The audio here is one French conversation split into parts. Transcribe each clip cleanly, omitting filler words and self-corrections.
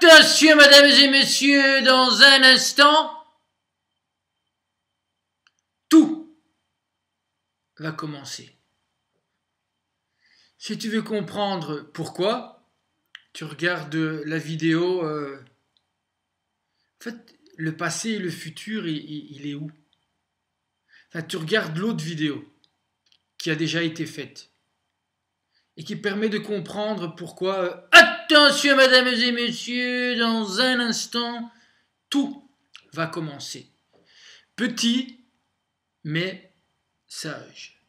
Attention, mesdames et messieurs, dans un instant, tout va commencer. Si tu veux comprendre pourquoi, tu regardes la vidéo. En fait, le passé et le futur, il est où? Enfin, tu regardes l'autre vidéo qui a déjà été faite et qui permet de comprendre pourquoi. Attention, mesdames et messieurs, dans un instant, tout va commencer. Petit, mais sage.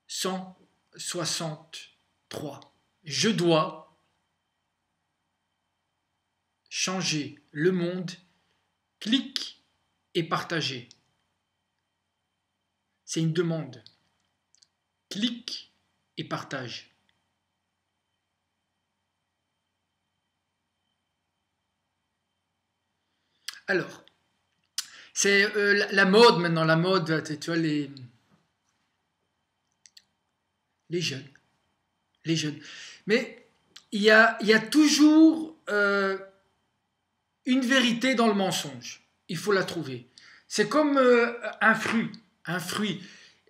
163. Je dois changer le monde. Clique et partager. C'est une demande. Clique et partage. Alors, c'est la mode maintenant, la mode, tu vois, les jeunes. Les jeunes. Mais il y a toujours une vérité dans le mensonge. Il faut la trouver. C'est comme un fruit. Un fruit.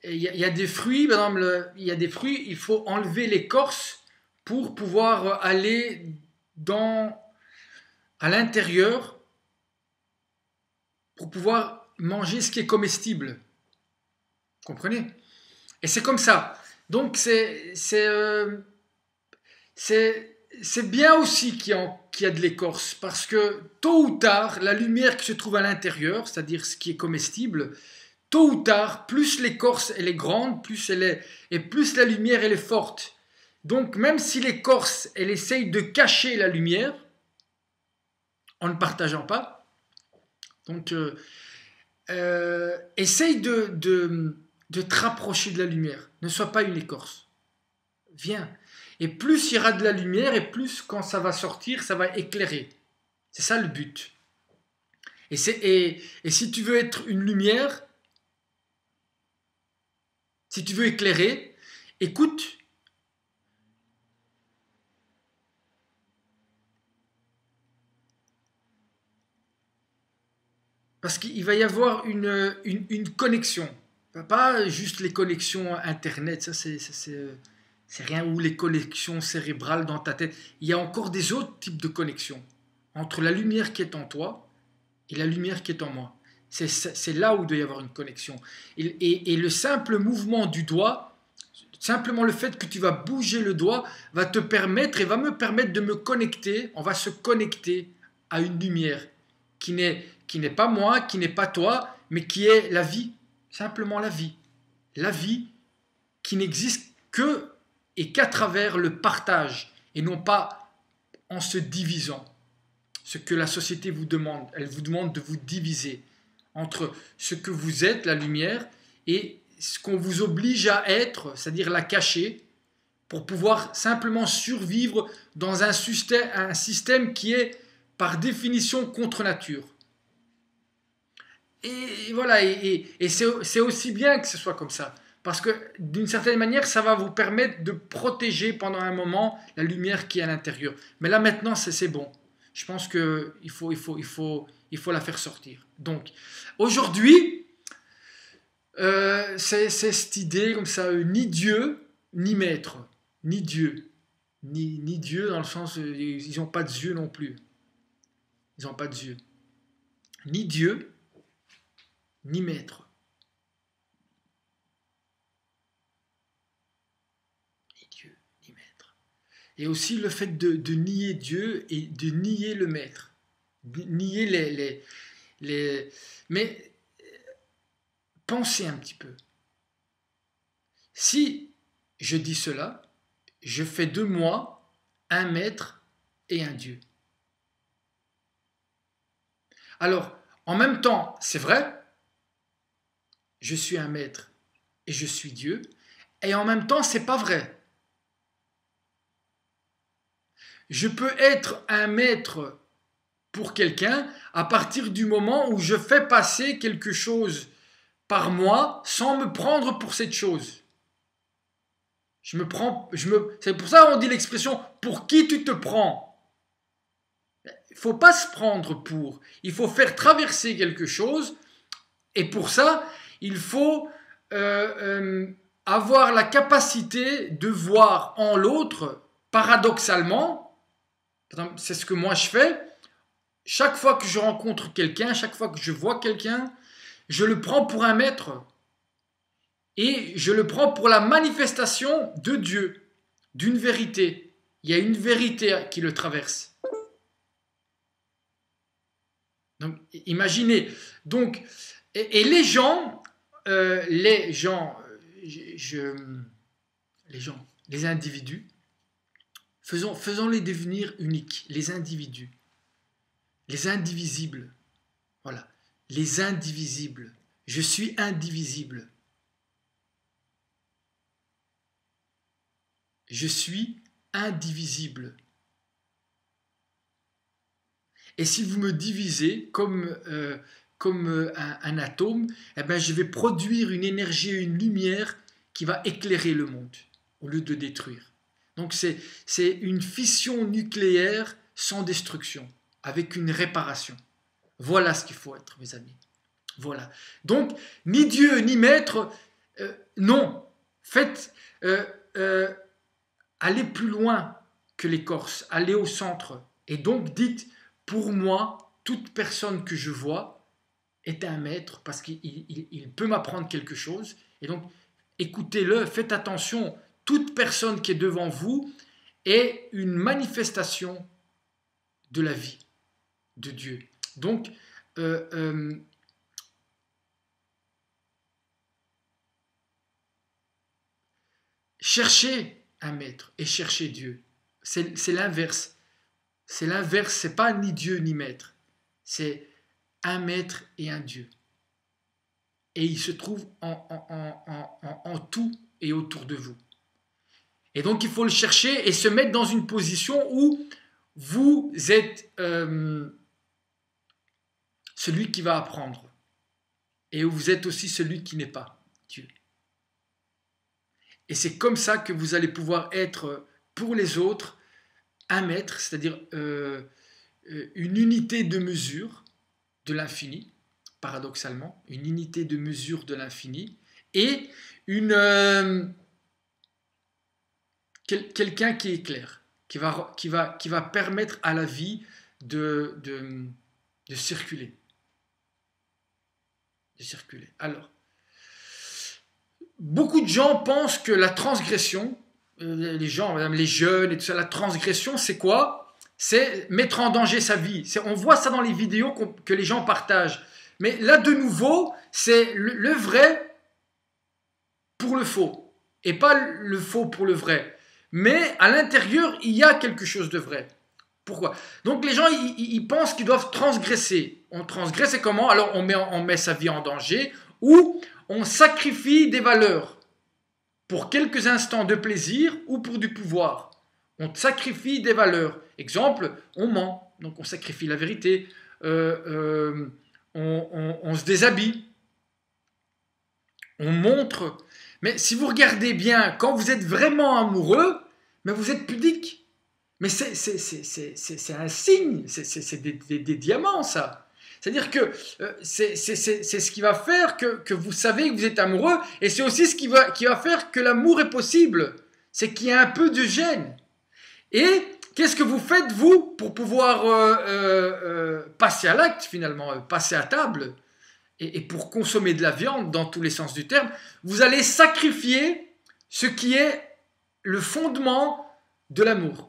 Il y a des fruits, par exemple, il y a des fruits, il faut enlever l'écorce pour pouvoir aller à l'intérieur, pour pouvoir manger ce qui est comestible. Vous comprenez? Et c'est comme ça. Donc c'est bien aussi qu'il y a de l'écorce, parce que tôt ou tard, la lumière qui se trouve à l'intérieur, c'est-à-dire ce qui est comestible, tôt ou tard, plus l'écorce elle est grande, plus la lumière elle est forte. Donc même si l'écorce elle essaye de cacher la lumière, en ne partageant pas, donc essaye de te rapprocher de la lumière. Ne sois pas une écorce. Viens. Et plus il y aura de la lumière, et plus quand ça va sortir, ça va éclairer. C'est ça le but. Et si tu veux être une lumière, si tu veux éclairer, écoute. Parce qu'il va y avoir une connexion. Pas juste les connexions Internet, ça c'est rien, ou les connexions cérébrales dans ta tête. Il y a encore des autres types de connexions entre la lumière qui est en toi et la lumière qui est en moi. C'est là où il doit y avoir une connexion. Et le simple mouvement du doigt, simplement le fait que tu vas bouger le doigt, va te permettre et va me permettre de me connecter. On va se connecter à une lumière qui n'est pas moi, qui n'est pas toi, mais qui est la vie. Simplement la vie. La vie qui n'existe que et qu'à travers le partage et non pas en se divisant. Ce que la société vous demande, elle vous demande de vous diviser entre ce que vous êtes, la lumière, et ce qu'on vous oblige à être, c'est-à-dire la cacher, pour pouvoir simplement survivre dans un système qui est par définition contre nature. Et voilà, et c'est aussi bien que ce soit comme ça. Parce que d'une certaine manière, ça va vous permettre de protéger pendant un moment la lumière qui est à l'intérieur. Mais là maintenant, c'est bon. Je pense qu'il faut la faire sortir. Donc, aujourd'hui, c'est cette idée comme ça, ni Dieu, ni maître. Ni Dieu. Ni Dieu dans le sens, ils n'ont pas de yeux non plus. Ils n'ont pas de yeux. Ni Dieu, ni maître. Ni Dieu, ni maître. Et aussi le fait de nier Dieu et de nier le maître. Nier Mais pensez un petit peu. Si je dis cela, je fais de moi un maître et un Dieu. Alors, en même temps, c'est vrai, je suis un maître et je suis Dieu, et en même temps, c'est pas vrai. Je peux être un maître pour quelqu'un à partir du moment où je fais passer quelque chose par moi sans me prendre pour cette chose. C'est pour ça qu'on dit l'expression « pour qui tu te prends ». il ne faut pas se prendre pour. Il faut faire traverser quelque chose. Et pour ça, il faut avoir la capacité de voir en l'autre, paradoxalement, c'est ce que moi je fais, chaque fois que je rencontre quelqu'un, chaque fois que je vois quelqu'un, je le prends pour un maître. Et je le prends pour la manifestation de Dieu, d'une vérité. Il y a une vérité qui le traverse. Donc, imaginez. Donc, et les gens, les individus, faisons-les devenir uniques, les individus, les indivisibles. Voilà, les indivisibles. Je suis indivisible. Je suis indivisible. Et si vous me divisez comme un atome, eh ben, je vais produire une énergie et une lumière qui va éclairer le monde au lieu de détruire. Donc c'est une fission nucléaire sans destruction, avec une réparation. Voilà ce qu'il faut être, mes amis. Voilà. Donc, ni Dieu, ni maître, non. Faites... allez plus loin que l'écorce, allez au centre. Et donc dites, pour moi, toute personne que je vois est un maître parce qu'il peut m'apprendre quelque chose. Et donc, écoutez-le, faites attention. Toute personne qui est devant vous est une manifestation de la vie de Dieu. Donc, cherchez un maître et chercher Dieu. C'est l'inverse. C'est l'inverse, c'est pas ni Dieu ni maître. C'est un maître et un Dieu. Et il se trouve en tout et autour de vous. Et donc il faut le chercher et se mettre dans une position où vous êtes celui qui va apprendre. Et où vous êtes aussi celui qui n'est pas Dieu. Et c'est comme ça que vous allez pouvoir être pour les autres un maître, c'est-à-dire une unité de mesure de l'infini, paradoxalement, une unité de mesure de l'infini, et quelqu'un qui éclaire, qui va permettre à la vie de circuler. De circuler. Alors, beaucoup de gens pensent que la transgression, les gens, les jeunes et tout ça, la transgression, c'est quoi? C'est mettre en danger sa vie. On voit ça dans les vidéos que les gens partagent. Mais là, de nouveau, c'est le vrai pour le faux. Et pas le faux pour le vrai. Mais à l'intérieur, il y a quelque chose de vrai. Pourquoi? Donc les gens, ils pensent qu'ils doivent transgresser. On transgresse, et comment? Alors on met sa vie en danger, ou on sacrifie des valeurs pour quelques instants de plaisir ou pour du pouvoir. On sacrifie des valeurs. Exemple, on ment, donc on sacrifie la vérité. On se déshabille. On montre. Mais si vous regardez bien, quand vous êtes vraiment amoureux, mais vous êtes pudique. Mais c'est un signe, c'est des diamants, ça. C'est-à-dire que c'est ce qui va faire que vous savez que vous êtes amoureux, et c'est aussi ce qui va faire que l'amour est possible. C'est qu'il y a un peu de gêne. Et qu'est-ce que vous faites, vous, pour pouvoir passer à l'acte, finalement, passer à table, et pour consommer de la viande, dans tous les sens du terme? Vous allez sacrifier ce qui est le fondement de l'amour.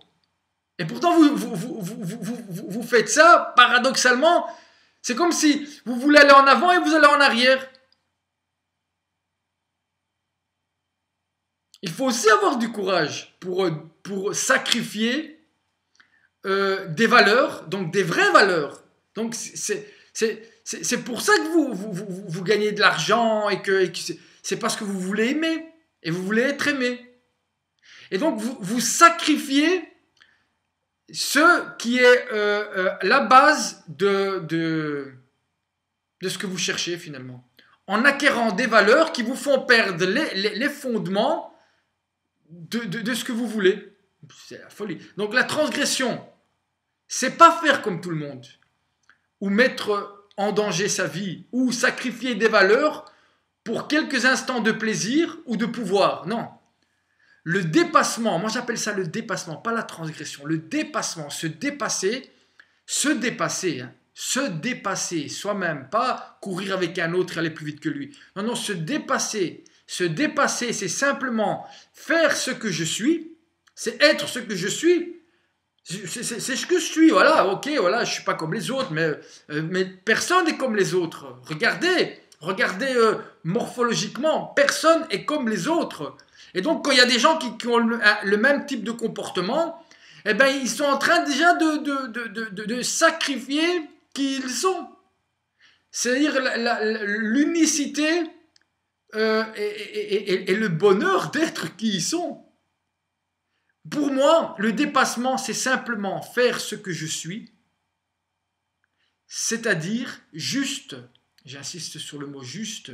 Et pourtant, vous faites ça, paradoxalement. C'est comme si vous voulez aller en avant et vous allez en arrière. Il faut aussi avoir du courage pour sacrifier des valeurs, donc des vraies valeurs. Donc c'est pour ça que vous gagnez de l'argent et que c'est parce que vous voulez aimer et vous voulez être aimé. Et donc vous sacrifiez ce qui est la base de ce que vous cherchez finalement, en acquérant des valeurs qui vous font perdre les fondements de ce que vous voulez. C'est la folie. Donc la transgression, c'est pas faire comme tout le monde, ou mettre en danger sa vie, ou sacrifier des valeurs pour quelques instants de plaisir ou de pouvoir. Non. Le dépassement, moi j'appelle ça le dépassement, pas la transgression. Le dépassement, se dépasser soi-même, pas courir avec un autre et aller plus vite que lui. Non, non, se dépasser, c'est simplement faire ce que je suis, c'est être ce que je suis. C'est ce que je suis, voilà, ok, voilà, je suis pas comme les autres, mais personne n'est comme les autres. Regardez morphologiquement, personne est comme les autres. Et donc, quand il y a des gens qui ont le même type de comportement, eh ben, ils sont en train déjà de sacrifier qui ils sont. C'est-à-dire l'unicité et le bonheur d'être qui ils sont. Pour moi, le dépassement, c'est simplement faire ce que je suis, c'est-à-dire juste, j'insiste sur le mot juste,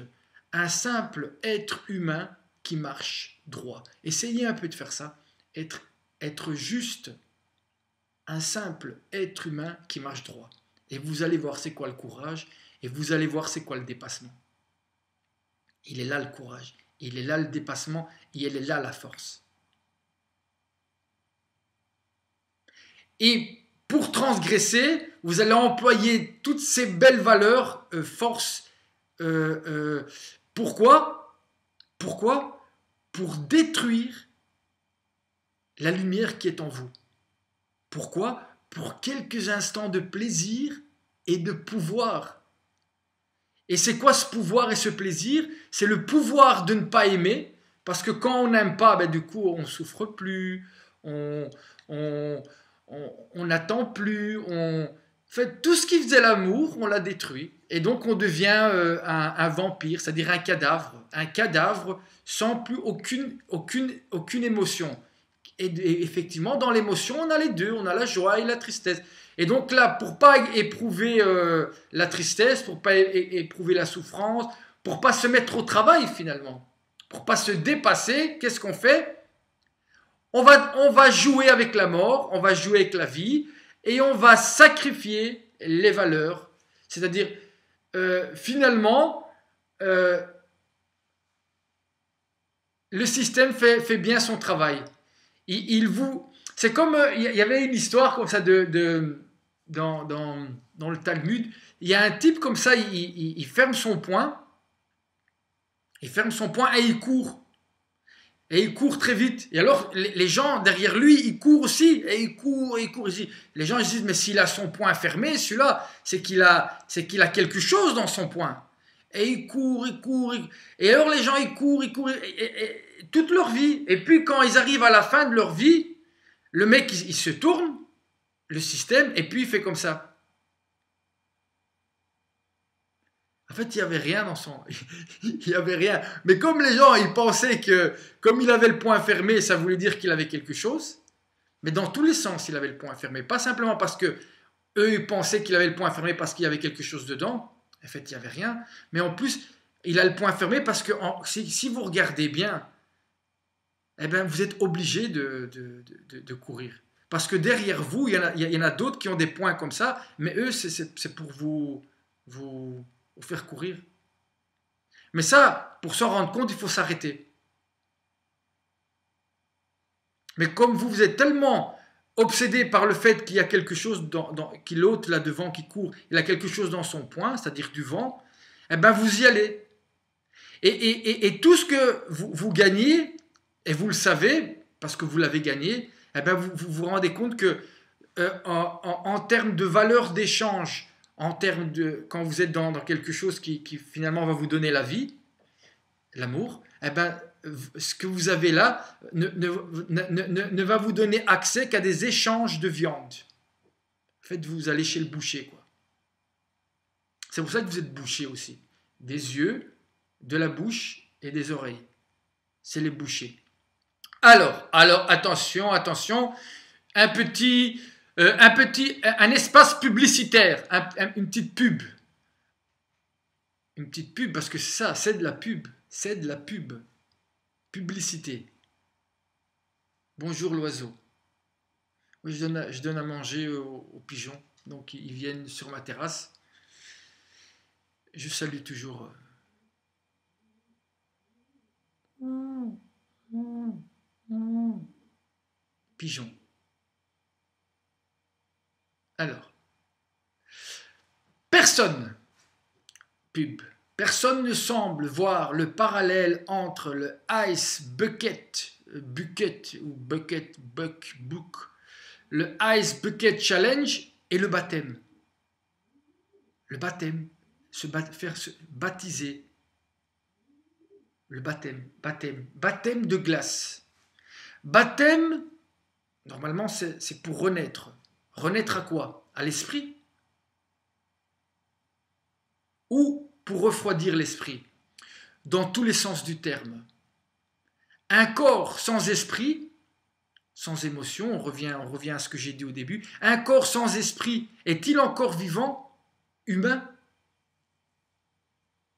un simple être humain qui marche droit. Essayez un peu de faire ça, être juste, un simple être humain qui marche droit. Et vous allez voir c'est quoi le courage, et vous allez voir c'est quoi le dépassement. Il est là le courage, il est là le dépassement, et il est là la force. Et pour transgresser, vous allez employer toutes ces belles valeurs, force. Pourquoi? Pour détruire la lumière qui est en vous. Pourquoi? Pour quelques instants de plaisir et de pouvoir. Et c'est quoi ce pouvoir et ce plaisir? C'est le pouvoir de ne pas aimer, parce que quand on n'aime pas, ben, du coup, on ne souffre plus, on n'attend plus, fait, tout ce qui faisait l'amour, on l'a détruit. Et donc on devient un vampire, c'est-à-dire un cadavre sans plus aucune émotion. Et effectivement, dans l'émotion, on a les deux, on a la joie et la tristesse. Et donc là, pour pas éprouver la tristesse, pour pas éprouver la souffrance, pour pas se mettre au travail finalement, pour pas se dépasser, qu'est-ce qu'on fait? On va jouer avec la mort, on va jouer avec la vie, et on va sacrifier les valeurs. C'est-à-dire, finalement, le système fait bien son travail. C'est comme, il y avait une histoire comme ça dans le Talmud. Il y a un type comme ça, il ferme son poing, et il court. Et il court très vite. Et alors, les gens derrière lui, ils courent aussi. Et il court aussi. Les gens ils se disent, mais s'il a son poing fermé, celui-là, c'est qu'il a quelque chose dans son poing. Et il court. Et alors, les gens, ils courent, toute leur vie. Et puis, quand ils arrivent à la fin de leur vie, le mec, il se tourne, le système, et puis il fait comme ça. En fait, il n'y avait rien dans son... il n'y avait rien. Mais comme les gens, ils pensaient que, comme il avait le poing fermé, ça voulait dire qu'il avait quelque chose. Mais dans tous les sens, il avait le poing fermé. Pas simplement parce que eux, ils pensaient qu'il avait le poing fermé parce qu'il y avait quelque chose dedans. En fait, il n'y avait rien. Mais en plus, il a le poing fermé parce que si vous regardez bien, eh ben, vous êtes obligé de courir. Parce que derrière vous, il y en a d'autres qui ont des poings comme ça, mais eux, c'est pour vous faire courir. Mais ça, pour s'en rendre compte, il faut s'arrêter. Mais comme vous êtes tellement obsédé par le fait qu'il y a quelque chose, qu'il l'autre là devant qui court, il a quelque chose dans son poing, c'est-à-dire du vent, eh ben vous y allez. Et tout ce que vous gagnez, et vous le savez, parce que vous l'avez gagné, eh ben vous rendez compte que en termes de valeur d'échange, en termes de quand vous êtes dans quelque chose qui finalement va vous donner la vie, l'amour, eh ben, ce que vous avez là ne va vous donner accès qu'à des échanges de viande. En fait, vous allez chez le boucher, quoi. C'est pour ça que vous êtes boucher aussi. Des yeux, de la bouche et des oreilles. C'est les bouchers. Alors, attention, un espace publicitaire, une petite pub. Une petite pub, parce que c'est ça, c'est de la pub. C'est de la pub. Publicité. Bonjour l'oiseau. Moi, je donne à manger aux pigeons. Donc, ils viennent sur ma terrasse. Je salue toujours. Pigeons. Alors, pub, personne ne semble voir le parallèle entre le Ice Bucket, le Ice Bucket Challenge et le baptême. Le baptême, faire se baptiser. Le baptême de glace. Baptême, normalement, c'est pour renaître. Renaître à quoi? À l'esprit? Ou pour refroidir l'esprit? Dans tous les sens du terme. Un corps sans esprit, sans émotion, on revient à ce que j'ai dit au début, un corps sans esprit est-il encore vivant, humain,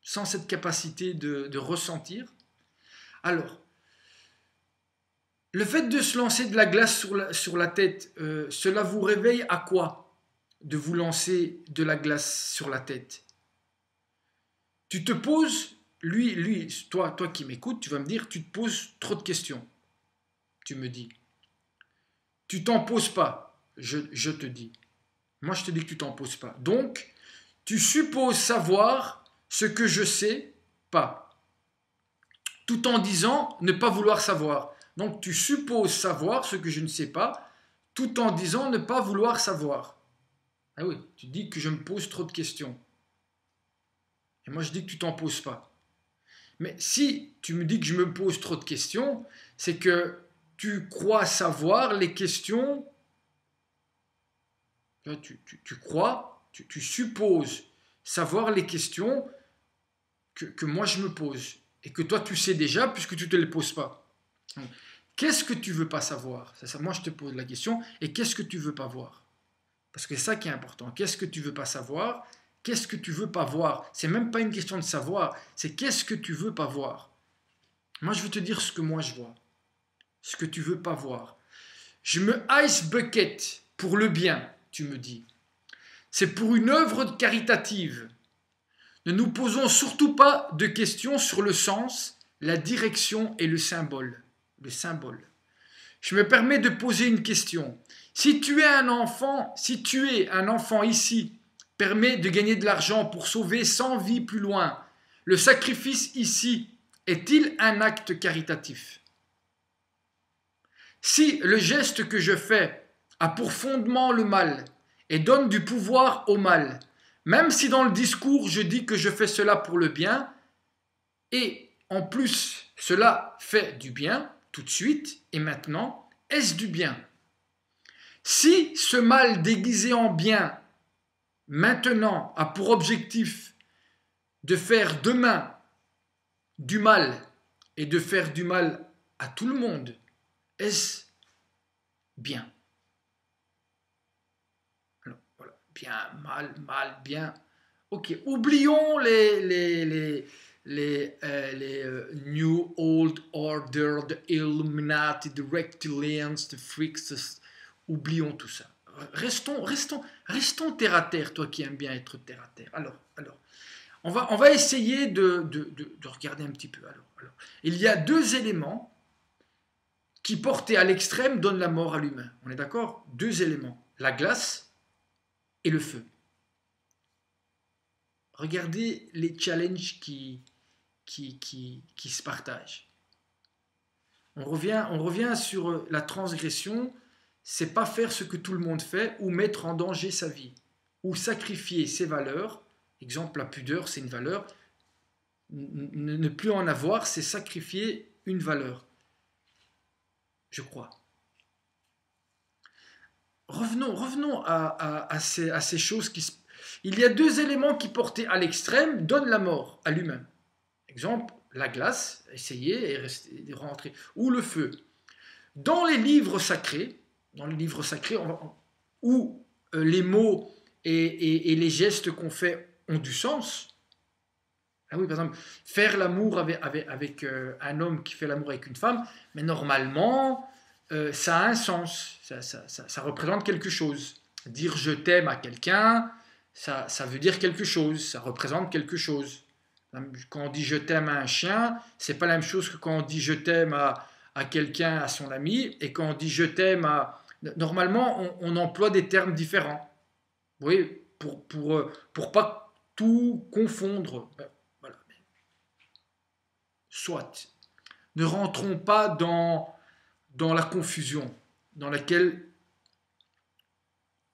sans cette capacité de ressentir? Alors, le fait de se lancer de la glace sur la tête, cela vous réveille à quoi? De vous lancer de la glace sur la tête. Tu te poses, toi qui m'écoutes, tu vas me dire, tu te poses trop de questions. Tu me dis. Tu t'en poses pas, je te dis. Moi, je te dis que tu t'en poses pas. Donc, tu supposes savoir ce que je sais pas, tout en disant ne pas vouloir savoir. Donc, tu supposes savoir ce que je ne sais pas, tout en disant ne pas vouloir savoir. Ah oui, tu dis que je me pose trop de questions. Et moi, je dis que tu t'en poses pas. Mais si tu me dis que je me pose trop de questions, c'est que tu crois savoir les questions. Tu supposes savoir les questions que moi je me pose. Et que toi tu sais déjà puisque tu ne te les poses pas. Qu'est-ce que tu veux pas savoir? Moi je te pose la question. Et qu'est-ce que tu veux pas voir? Parce que c'est ça qui est important. Qu'est-ce que tu veux pas savoir? Qu'est-ce que tu veux pas voir? C'est même pas une question de savoir. C'est qu'est-ce que tu veux pas voir? Moi je veux te dire ce que moi je vois. Ce que tu veux pas voir. Je me ice bucket pour le bien, tu me dis. C'est pour une œuvre caritative. Ne nous posons surtout pas de questions sur le sens, la direction et le symbole. Le symbole. Je me permets de poser une question. Si tu es un enfant ici, permet de gagner de l'argent pour sauver 100 vies plus loin, le sacrifice ici est-il un acte caritatif? Si le geste que je fais a pour fondement le mal et donne du pouvoir au mal, même si dans le discours je dis que je fais cela pour le bien, et en plus cela fait du bien, tout de suite et maintenant, est-ce du bien? Si ce mal déguisé en bien, maintenant, a pour objectif de faire demain du mal et de faire du mal à tout le monde, est-ce bien? Alors, voilà. Bien, mal, bien. Ok, oublions les New Old Order, the Illuminati, the Reptilians, the Freaks. Oublions tout ça. Restons terre à terre, toi qui aimes bien être terre à terre. Alors on va essayer de regarder un petit peu. Alors, il y a deux éléments qui, portés à l'extrême, donnent la mort à l'humain. On est d'accord? Deux éléments, la glace et le feu. Regardez les challenges qui se partagent. On revient sur la transgression, c'est pas faire ce que tout le monde fait ou mettre en danger sa vie, ou sacrifier ses valeurs. Exemple, la pudeur, c'est une valeur. Ne plus en avoir, c'est sacrifier une valeur. Je crois. Revenons à ces choses qui se... Il y a deux éléments qui, portés à l'extrême, donnent la mort à l'humain. Exemple, la glace, essayer et rentrer. Ou le feu. Dans les livres sacrés, où les mots et les gestes qu'on fait ont du sens. Ah oui, par exemple, faire l'amour avec un homme qui fait l'amour avec une femme, mais normalement, ça a un sens, ça représente quelque chose. Dire je t'aime à quelqu'un, ça veut dire quelque chose, ça représente quelque chose. Quand on dit je t'aime à un chien, c'est pas la même chose que quand on dit je t'aime à quelqu'un, à son ami, et quand on dit je t'aime à... Normalement, on emploie des termes différents. Vous voyez, pour pas tout confondre. Voilà. Soit. Ne rentrons pas dans la confusion dans laquelle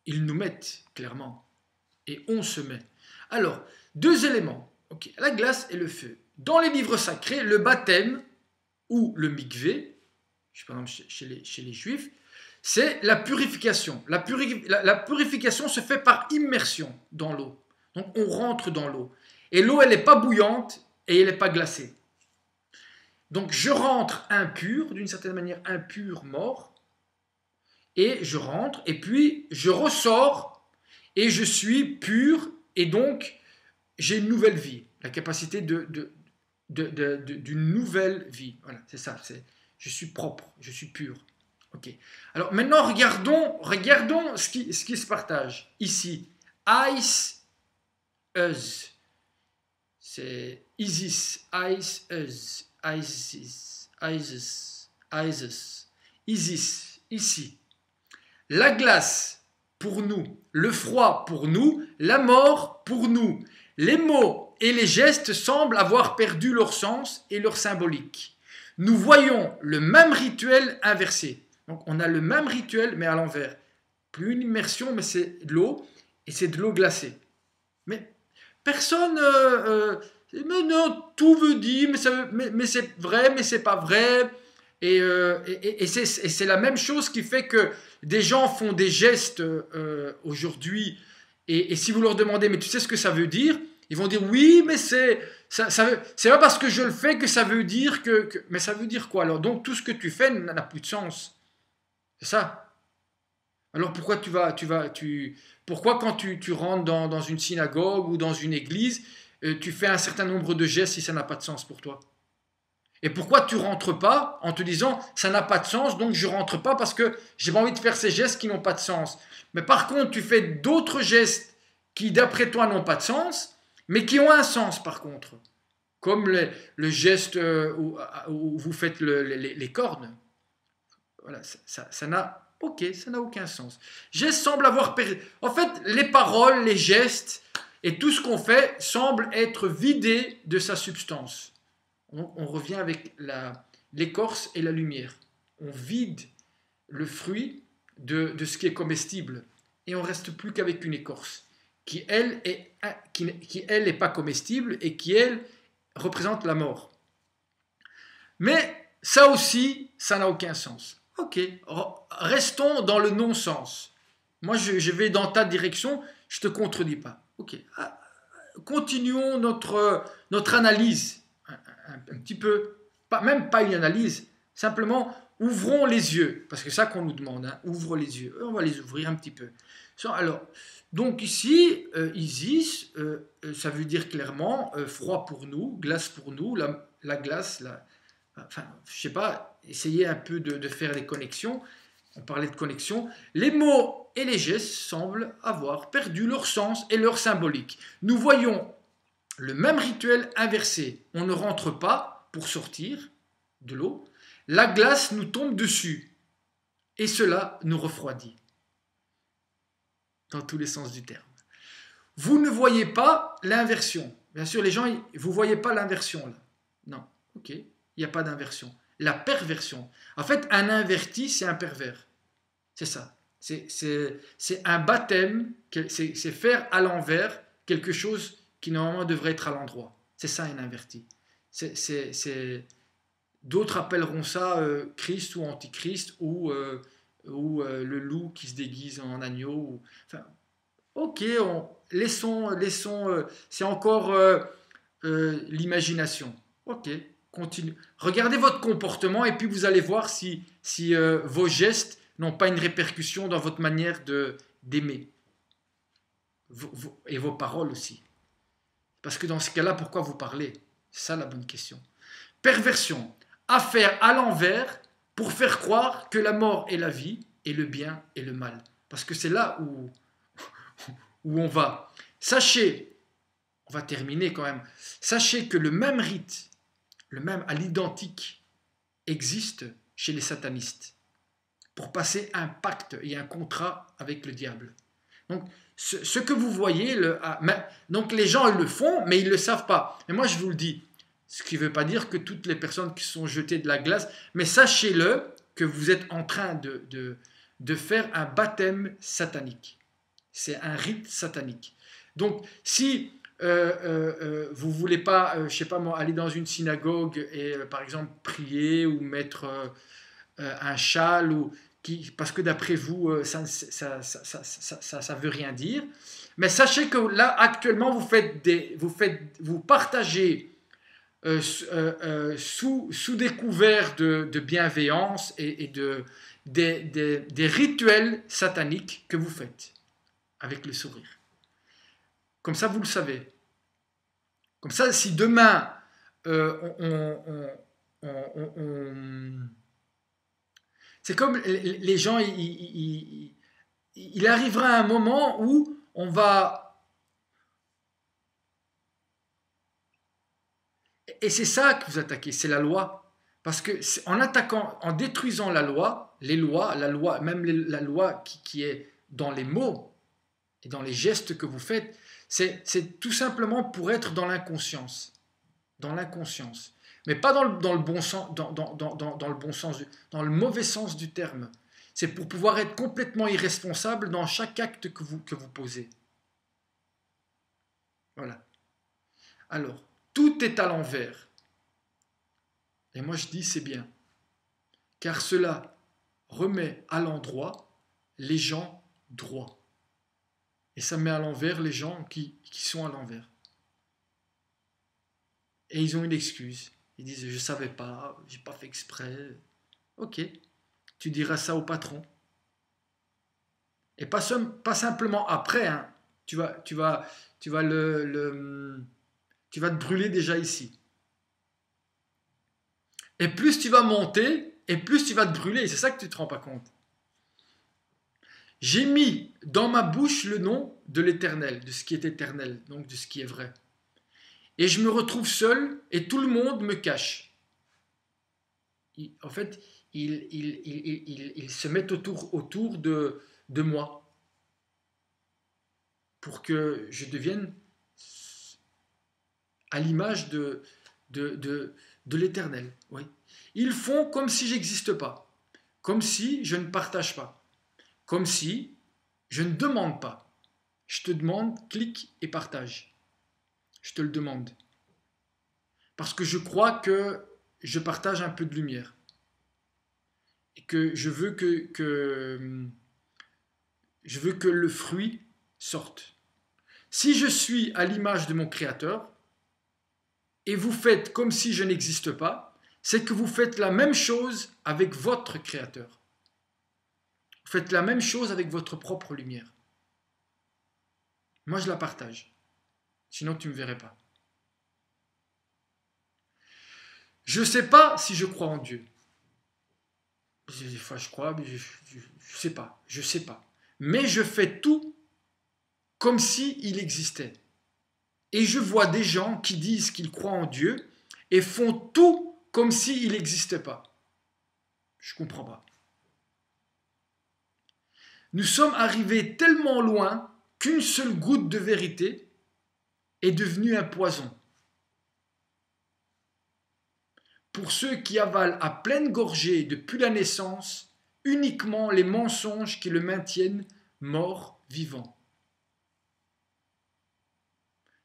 ils nous mettent, clairement. Et on se met. Alors, deux éléments. Okay. La glace et le feu. Dans les livres sacrés, le baptême ou le mikvé, par exemple chez les juifs, c'est la purification. La purification se fait par immersion dans l'eau. Donc on rentre dans l'eau. Et l'eau, elle n'est pas bouillante et elle n'est pas glacée. Donc je rentre impur, d'une certaine manière impur, mort, et je rentre, et puis je ressors, et je suis pur, et donc j'ai une nouvelle vie, la capacité d'une nouvelle vie. Voilà, c'est ça, je suis propre, je suis pur. Ok. Alors maintenant, regardons ce qui se partage ici. Ice, us. C'est Isis, Ice, us. Isis, Isis, Isis, Isis, ici. La glace pour nous, le froid pour nous, la mort pour nous. Les mots et les gestes semblent avoir perdu leur sens et leur symbolique. Nous voyons le même rituel inversé. Donc on a le même rituel mais à l'envers. Plus une immersion mais c'est de l'eau et c'est de l'eau glacée. Mais personne... mais non, tout veut dire, mais c'est vrai, mais c'est pas vrai. Et c'est la même chose qui fait que des gens font des gestes aujourd'hui. Et si vous leur demandez, mais tu sais ce que ça veut dire? Ils vont dire, oui, mais c'est pas parce que je le fais que ça veut dire que... Mais ça veut dire quoi alors? Donc tout ce que tu fais n'a plus de sens. C'est ça. Alors pourquoi pourquoi quand tu rentres dans une synagogue ou dans une église, tu fais un certain nombre de gestes si ça n'a pas de sens pour toi? Et pourquoi tu rentres pas en te disant ça n'a pas de sens, donc je rentre pas parce que j'ai pas envie de faire ces gestes qui n'ont pas de sens. Mais par contre, tu fais d'autres gestes qui d'après toi n'ont pas de sens, mais qui ont un sens par contre. Comme le geste où vous faites les cornes. Voilà, ça n'a aucun sens. Gestes semblent avoir perdu. En fait, les paroles, les gestes et tout ce qu'on fait semble être vidé de sa substance. On revient avec l'écorce et la lumière. On vide le fruit de ce qui est comestible et on reste plus qu'avec une écorce qui elle est pas comestible et qui elle représente la mort. Mais ça aussi, ça n'a aucun sens. Ok, restons dans le non-sens. Moi, je vais dans ta direction, je te contredis pas. Ok, continuons notre analyse. Un petit peu, même pas une analyse, simplement ouvrons les yeux, parce que c'est ça qu'on nous demande, hein, ouvre les yeux, on va les ouvrir un petit peu. Alors, donc ici, Isis, ça veut dire clairement froid pour nous, glace pour nous, la glace, enfin, je sais pas, essayez un peu de faire des connexions, on parlait de connexion, les mots et les gestes semblent avoir perdu leur sens et leur symbolique. Nous voyons le même rituel inversé. On ne rentre pas pour sortir de l'eau. La glace nous tombe dessus. Et cela nous refroidit. Dans tous les sens du terme. Vous ne voyez pas l'inversion. Bien sûr, les gens, vous ne voyez pas l'inversion là. Non, ok, il n'y a pas d'inversion. La perversion. En fait, un inverti, c'est un pervers. C'est ça. C'est un baptême, c'est faire à l'envers quelque chose qui normalement devrait être à l'endroit. C'est ça un inverti. D'autres appelleront ça Christ ou Antichrist ou le loup qui se déguise en agneau. Enfin, ok, laissons c'est encore l'imagination. Ok, continue. Regardez votre comportement et puis vous allez voir si vos gestes n'ont pas une répercussion dans votre manière d'aimer. Et vos paroles aussi. Parce que dans ce cas-là, pourquoi vous parlez? C'est ça la bonne question. Perversion. Affaire à l'envers pour faire croire que la mort est la vie et le bien et le mal. Parce que c'est là où on va. Sachez, on va terminer quand même, sachez que le même rite, le même à l'identique, existe chez les satanistes pour passer un pacte et un contrat avec le diable. Donc, ce que vous voyez, donc les gens ils le font, mais ils ne le savent pas. Et moi, je vous le dis, ce qui ne veut pas dire que toutes les personnes qui sont jetées de la glace, mais sachez-le que vous êtes en train de faire un baptême satanique. C'est un rite satanique. Donc, si vous ne voulez pas, je ne sais pas moi, aller dans une synagogue et, par exemple, prier ou mettre un châle parce que d'après vous, ça ne veut rien dire. Mais sachez que là, actuellement, vous partagez sous des couverts de bienveillance et des rituels sataniques que vous faites avec le sourire. Comme ça, vous le savez. Comme ça, si demain, c'est comme les gens, il arrivera un moment où on va... Et c'est ça que vous attaquez, c'est la loi. Parce que en attaquant, en détruisant la loi, la loi, même la loi qui est dans les mots et dans les gestes que vous faites, c'est tout simplement pour être dans l'inconscience. Dans l'inconscience. Mais pas dans le bon sens, dans le bon sens, dans le mauvais sens du terme. C'est pour pouvoir être complètement irresponsable dans chaque acte que vous posez. Voilà. Alors, tout est à l'envers. Et moi je dis c'est bien. Car cela remet à l'endroit les gens droits. Et ça met à l'envers les gens qui sont à l'envers. Et ils ont une excuse. Ils disent, je ne savais pas, j'ai pas fait exprès. Ok, tu diras ça au patron. Et pas simplement après, hein. Tu vas te brûler déjà ici. Et plus tu vas monter, et plus tu vas te brûler. C'est ça que tu ne te rends pas compte. J'ai mis dans ma bouche le nom de l'Éternel, de ce qui est éternel, donc de ce qui est vrai. Et je me retrouve seul et tout le monde me cache. En fait, ils se mettent autour de moi pour que je devienne à l'image de l'Éternel. Oui. Ils font comme si je n'existe pas, comme si je ne partage pas, comme si je ne demande pas. Je te demande, clique et partage. Je te le demande. Parce que je crois que je partage un peu de lumière. Et que je veux que le fruit sorte. Si je suis à l'image de mon Créateur, et vous faites comme si je n'existe pas, c'est que vous faites la même chose avec votre Créateur. Vous faites la même chose avec votre propre lumière. Moi, je la partage. Sinon, tu ne me verrais pas. Je ne sais pas si je crois en Dieu. Des fois, je crois, mais je ne sais pas. Je ne sais pas. Mais je fais tout comme s'il existait. Et je vois des gens qui disent qu'ils croient en Dieu et font tout comme s'il n'existait pas. Je ne comprends pas. Nous sommes arrivés tellement loin qu'une seule goutte de vérité est devenue un poison. Pour ceux qui avalent à pleine gorgée depuis la naissance uniquement les mensonges qui le maintiennent mort vivant.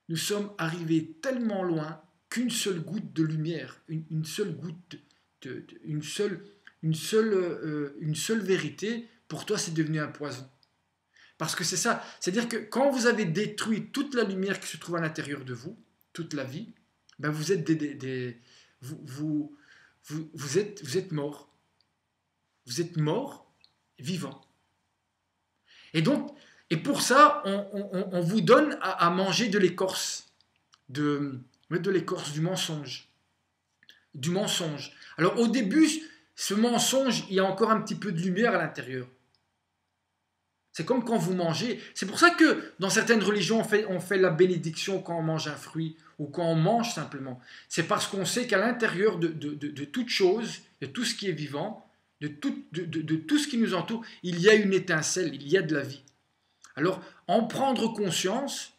Nous sommes arrivés tellement loin qu'une seule goutte de lumière, une seule goutte, une seule vérité, pour toi c'est devenu un poison. Parce que c'est ça, c'est-à-dire que quand vous avez détruit toute la lumière qui se trouve à l'intérieur de vous, toute la vie, ben vous êtes vous êtes mort. Vous êtes mort, vivant. Et donc, et pour ça, on vous donne à manger de l'écorce, de l'écorce du mensonge. Du mensonge. Alors au début, ce mensonge, il y a encore un petit peu de lumière à l'intérieur. C'est comme quand vous mangez. C'est pour ça que dans certaines religions, on fait la bénédiction quand on mange un fruit ou quand on mange simplement. C'est parce qu'on sait qu'à l'intérieur de toute chose, de tout ce qui est vivant, de tout ce qui nous entoure, il y a une étincelle, il y a de la vie. Alors, en prendre conscience,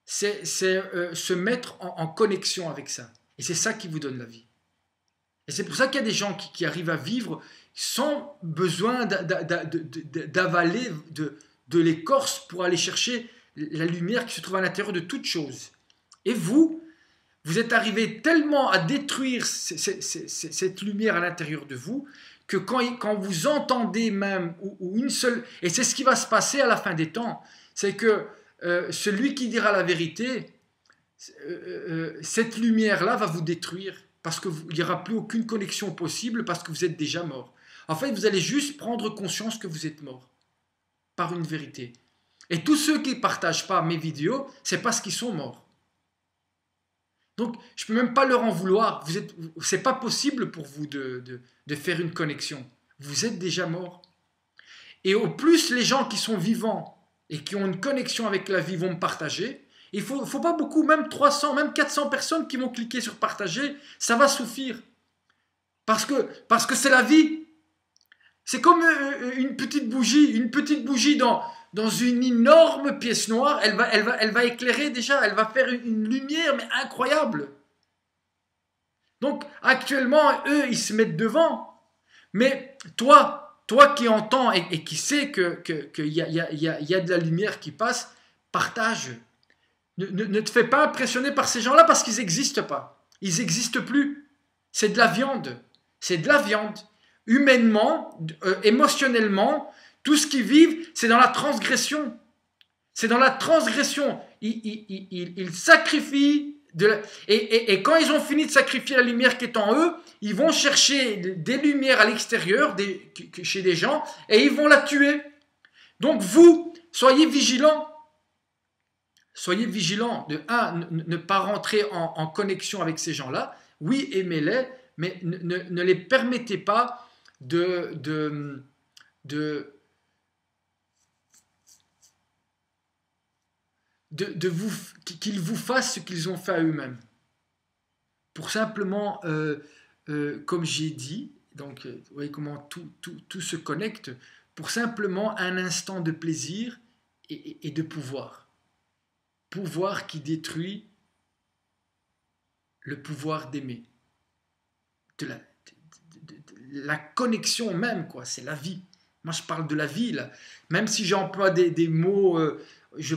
c'est se mettre en connexion avec ça. Et c'est ça qui vous donne la vie. Et c'est pour ça qu'il y a des gens qui arrivent à vivre sans besoin d'avaler de l'écorce pour aller chercher la lumière qui se trouve à l'intérieur de toute chose. Et vous êtes arrivé tellement à détruire cette lumière à l'intérieur de vous que quand vous entendez même ou une seule... Et c'est ce qui va se passer à la fin des temps, c'est que celui qui dira la vérité, cette lumière-là va vous détruire parce qu'il n'y aura plus aucune connexion possible parce que vous êtes déjà mort. En fait, vous allez juste prendre conscience que vous êtes mort par une vérité. Et tous ceux qui ne partagent pas mes vidéos, c'est parce qu'ils sont morts. Donc, je ne peux même pas leur en vouloir. Ce n'est pas possible pour vous de faire une connexion. Vous êtes déjà mort. Et au plus les gens qui sont vivants et qui ont une connexion avec la vie vont me partager, il ne faut pas beaucoup, même 300, même 400 personnes qui vont cliquer sur partager, ça va suffire. Parce que c'est la vie. C'est comme une petite bougie dans une énorme pièce noire, elle va éclairer déjà, elle va faire une lumière mais incroyable. Donc actuellement, eux, ils se mettent devant. Mais toi qui entends et qui sais qu'il y a de la lumière qui passe, partage. Ne te fais pas impressionner par ces gens-là parce qu'ils n'existent pas. Ils n'existent plus. C'est de la viande. C'est de la viande. Humainement, émotionnellement, tout ce qu'ils vivent, c'est dans la transgression. C'est dans la transgression. Ils sacrifient. Et quand ils ont fini de sacrifier la lumière qui est en eux, ils vont chercher des lumières à l'extérieur, chez des gens, et ils vont la tuer. Donc vous, soyez vigilants. Soyez vigilants. De ne pas rentrer en connexion avec ces gens-là. Oui, aimez-les, mais ne les permettez pas qu'ils vous fassent ce qu'ils ont fait à eux-mêmes. Pour simplement, comme j'ai dit, donc vous voyez comment tout se connecte, pour simplement un instant de plaisir et de pouvoir. Pouvoir qui détruit le pouvoir d'aimer. De la connexion même, quoi, c'est la vie. Moi, je parle de la vie, là. Même si j'emploie des mots, je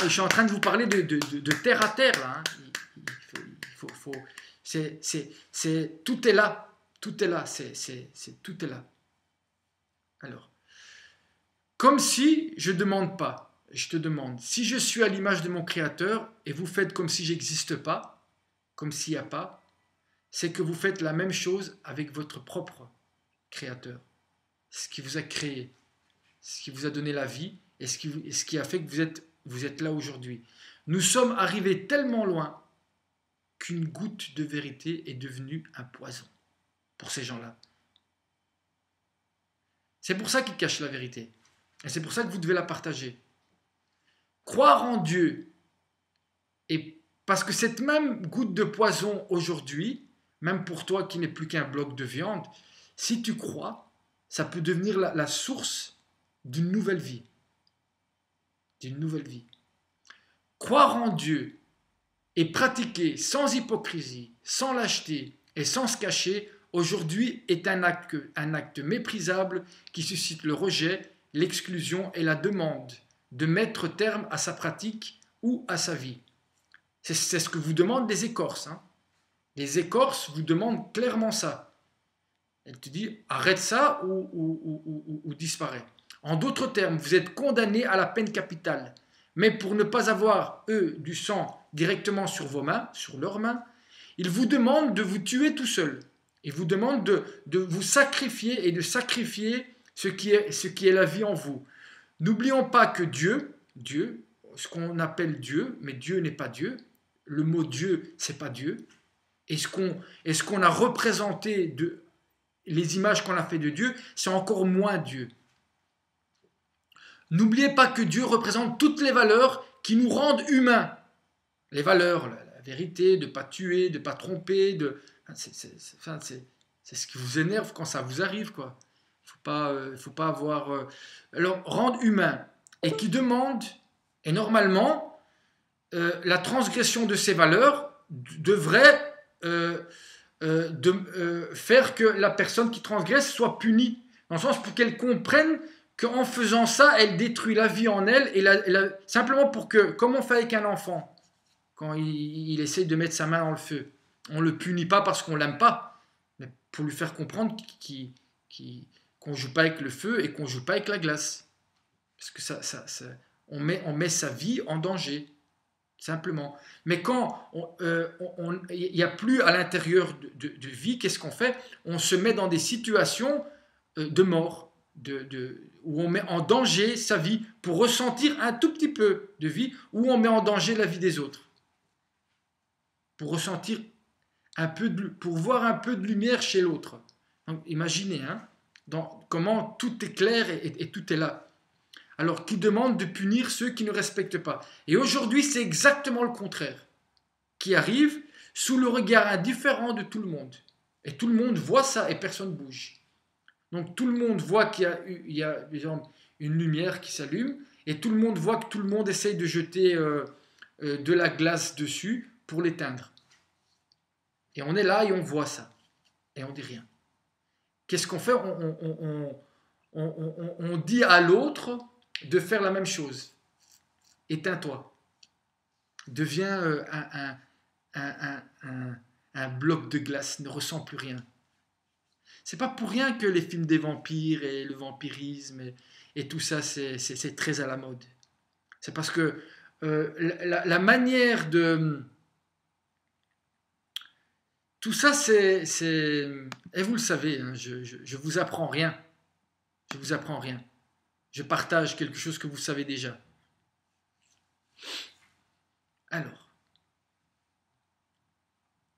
suis en train de vous parler de terre à terre, là. Hein. Tout est là. Tout est là. Tout est là. Alors, comme si je ne demande pas, je te demande, si je suis à l'image de mon Créateur et vous faites comme si j'existe pas, comme s'il n'y a pas, c'est que vous faites la même chose avec votre propre Créateur. Ce qui vous a créé, ce qui vous a donné la vie et ce qui a fait que vous êtes là aujourd'hui. Nous sommes arrivés tellement loin qu'une goutte de vérité est devenue un poison pour ces gens-là. C'est pour ça qu'ils cachent la vérité. Et c'est pour ça que vous devez la partager. Croire en Dieu, et parce que cette même goutte de poison aujourd'hui, même pour toi qui n'es plus qu'un bloc de viande, si tu crois, ça peut devenir la source d'une nouvelle vie. D'une nouvelle vie. Croire en Dieu et pratiquer sans hypocrisie, sans lâcheté et sans se cacher, aujourd'hui est un acte méprisable qui suscite le rejet, l'exclusion et la demande de mettre terme à sa pratique ou à sa vie. C'est ce que vous demandent les écorces. Hein. Les écorces vous demandent clairement ça. Elle te dit arrête ça ou disparaît. En d'autres termes, vous êtes condamné à la peine capitale. Mais pour ne pas avoir, eux, du sang directement sur vos mains, sur leurs mains, ils vous demandent de vous tuer tout seul. Ils vous demandent de vous sacrifier et de sacrifier ce qui est la vie en vous. N'oublions pas que Dieu, ce qu'on appelle Dieu, mais Dieu n'est pas Dieu. Le mot Dieu, c'est pas Dieu. Et ce qu'on a représenté les images qu'on a fait de Dieu, c'est encore moins Dieu. N'oubliez pas que Dieu représente toutes les valeurs qui nous rendent humains. Les valeurs, la vérité, de ne pas tuer, de ne pas tromper, c'est ce qui vous énerve quand ça vous arrive, quoi. Faut pas avoir... alors, rendre humain, et qui demande, et normalement, la transgression de ces valeurs devrait faire que la personne qui transgresse soit punie, dans le sens pour qu'elle comprenne qu'en faisant ça, elle détruit la vie en elle, simplement pour que, comme on fait avec un enfant, quand il essaye de mettre sa main dans le feu, on ne le punit pas parce qu'on ne l'aime pas, mais pour lui faire comprendre qu'on ne joue pas avec le feu et qu'on ne joue pas avec la glace. Parce que on met sa vie en danger, simplement. Mais quand il n'y a plus à l'intérieur de vie, qu'est-ce qu'on fait? On se met dans des situations de mort, où on met en danger sa vie pour ressentir un tout petit peu de vie, où on met en danger la vie des autres. Pour ressentir pour voir un peu de lumière chez l'autre. Donc, imaginez comment tout est clair et tout est là. Alors, qui demande de punir ceux qui ne respectent pas. Et aujourd'hui, c'est exactement le contraire qui arrive sous le regard indifférent de tout le monde. Et tout le monde voit ça et personne ne bouge. Donc, tout le monde voit qu'il y a par exemple, une lumière qui s'allume et tout le monde voit que tout le monde essaye de jeter de la glace dessus pour l'éteindre. Et on est là et on voit ça. Et on dit rien. Qu'est-ce qu'on fait? On dit à l'autre de faire la même chose. Éteins-toi. Deviens un bloc de glace, ne ressens plus rien. C'est pas pour rien que les films des vampires et le vampirisme et tout ça, c'est très à la mode. C'est parce que la manière de... Tout ça, et vous le savez, je vous apprends rien. Je vous apprends rien. Je partage quelque chose que vous savez déjà. Alors,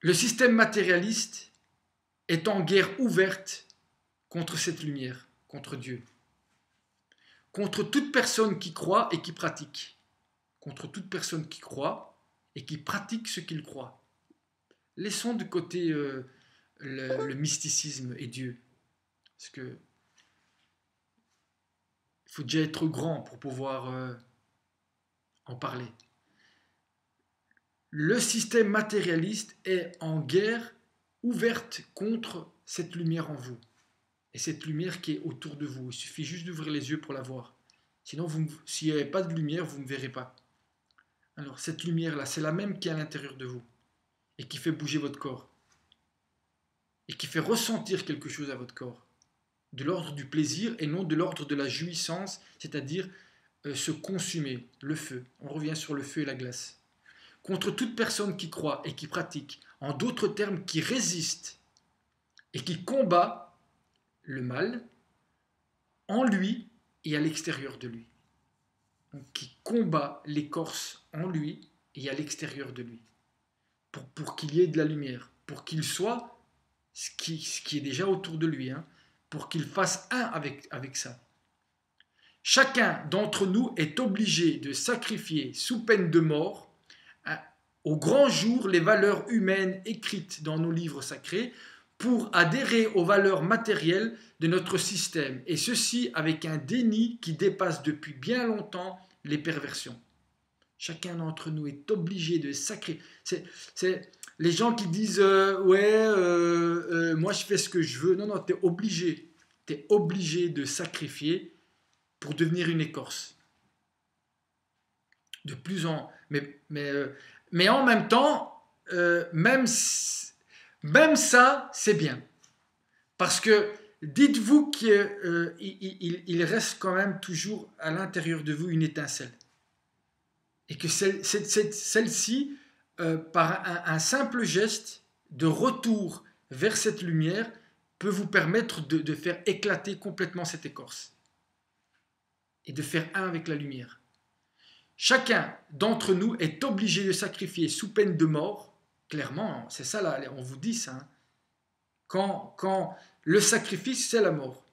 le système matérialiste est en guerre ouverte contre cette lumière, contre Dieu. Contre toute personne qui croit et qui pratique. Contre toute personne qui croit et qui pratique ce qu'il croit. Laissons de côté le mysticisme et Dieu. Parce que il faut déjà être grand pour pouvoir en parler. Le système matérialiste est en guerre ouverte contre cette lumière en vous. Et cette lumière qui est autour de vous. Il suffit juste d'ouvrir les yeux pour la voir. Sinon, s'il n'y avait pas de lumière, vous ne me verrez pas. Alors, cette lumière-là, c'est la même qui est à l'intérieur de vous. Et qui fait bouger votre corps. Et qui fait ressentir quelque chose à votre corps. De l'ordre du plaisir et non de l'ordre de la jouissance, c'est-à-dire se consumer, le feu. On revient sur le feu et la glace. Contre toute personne qui croit et qui pratique, en d'autres termes, qui résiste et qui combat le mal en lui et à l'extérieur de lui. Donc, qui combat l'écorce en lui et à l'extérieur de lui. Pour qu'il y ait de la lumière, pour qu'il soit ce qui est déjà autour de lui, pour qu'il fasse un avec ça. Chacun d'entre nous est obligé de sacrifier sous peine de mort au grand jour les valeurs humaines écrites dans nos livres sacrés pour adhérer aux valeurs matérielles de notre système, et ceci avec un déni qui dépasse depuis bien longtemps les perversions. Chacun d'entre nous est obligé de sacrifier. C'est les gens qui disent moi je fais ce que je veux. Non, tu es obligé. Tu es obligé de sacrifier pour devenir une écorce. De plus en... Mais en même temps, même ça, c'est bien. Parce que dites-vous qu'il reste quand même toujours à l'intérieur de vous une étincelle. Et que celle-ci, par un simple geste de retour vers cette lumière, peut vous permettre de faire éclater complètement cette écorce. Et de faire un avec la lumière. Chacun d'entre nous est obligé de sacrifier sous peine de mort, clairement, c'est ça là, on vous dit ça, quand le sacrifice, c'est la mort.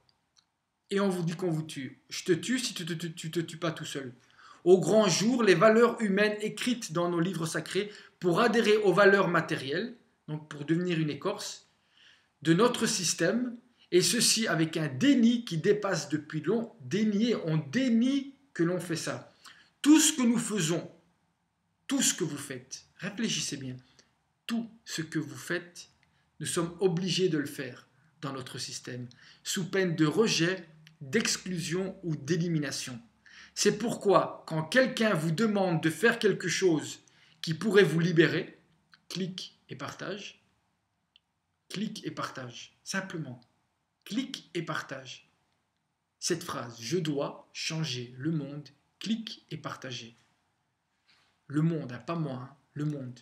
Et on vous dit qu'on vous tue. Je te tue si tu te tues pas tout seul. Au grand jour, les valeurs humaines écrites dans nos livres sacrés pour adhérer aux valeurs matérielles, donc pour devenir une écorce, de notre système, et ceci avec un déni qui dépasse depuis long. Dénier, on dénie que l'on fait ça. Tout ce que nous faisons, tout ce que vous faites, réfléchissez bien, tout ce que vous faites, nous sommes obligés de le faire dans notre système, sous peine de rejet, d'exclusion ou d'élimination. C'est pourquoi, quand quelqu'un vous demande de faire quelque chose qui pourrait vous libérer, clique et partage. Clique et partage. Simplement. Clique et partage. Cette phrase, je dois changer le monde, clique et partager. Le monde, hein, pas moi, hein, le monde.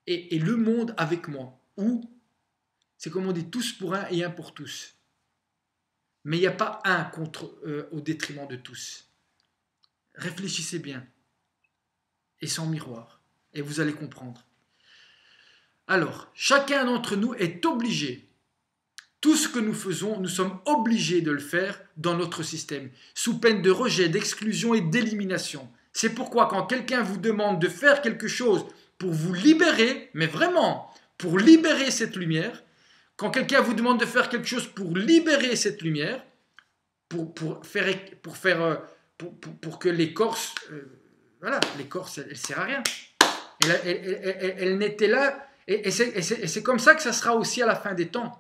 Et le monde avec moi. Ou, c'est comme on dit, tous pour un et un pour tous. Mais il n'y a pas un au détriment de tous. Réfléchissez bien. Et sans miroir. Et vous allez comprendre. Alors, chacun d'entre nous est obligé. Tout ce que nous faisons, nous sommes obligés de le faire dans notre système, sous peine de rejet, d'exclusion et d'élimination. C'est pourquoi quand quelqu'un vous demande de faire quelque chose pour vous libérer, mais vraiment, pour libérer cette lumière, quand quelqu'un vous demande de faire quelque chose pour libérer cette lumière, pour que l'écorce, voilà, l'écorce, elle sert à rien. Elle n'était là, et c'est comme ça que ça sera aussi à la fin des temps.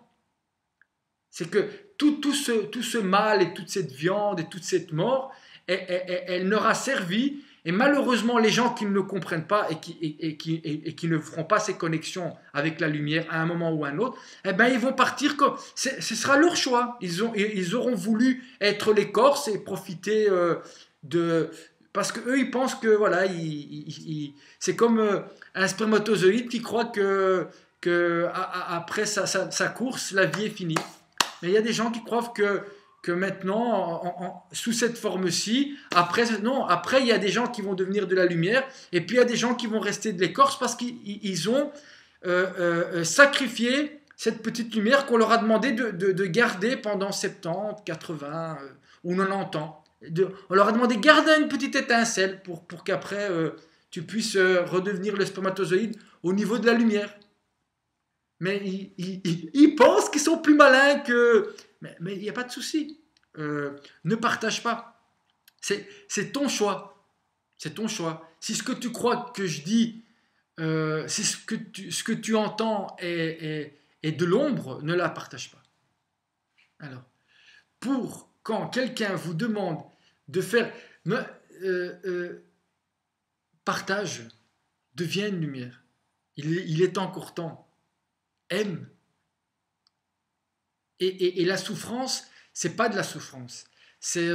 C'est que tout ce mal et toute cette viande et toute cette mort, elle n'aura servi. Et malheureusement, les gens qui ne le comprennent pas et qui ne feront pas ces connexions avec la lumière à un moment ou à un autre, eh ben, ils vont partir comme... Ce sera leur choix. Ils auront voulu être l'écorce et profiter de... Parce qu'eux, ils pensent que voilà, c'est comme un spermatozoïde qui croit que après sa course, la vie est finie. Mais il y a des gens qui croient que maintenant, sous cette forme-ci, après, il y a des gens qui vont devenir de la lumière, et puis il y a des gens qui vont rester de l'écorce parce qu'ils ont sacrifié cette petite lumière qu'on leur a demandé de garder pendant 70, 80 ou 90 ans. On leur a demandé de garder une petite étincelle pour qu'après tu puisses redevenir le spermatozoïde au niveau de la lumière. Mais ils pensent qu'ils sont plus malins que... Mais il n'y a pas de souci. Ne partage pas. C'est ton choix. C'est ton choix. Si ce que tu crois que je dis, si ce que tu entends est de l'ombre, ne la partage pas. Alors, quand quelqu'un vous demande de faire... partage, deviens une lumière. Il est encore temps. Aime. Et la souffrance, c'est pas de la souffrance. C'est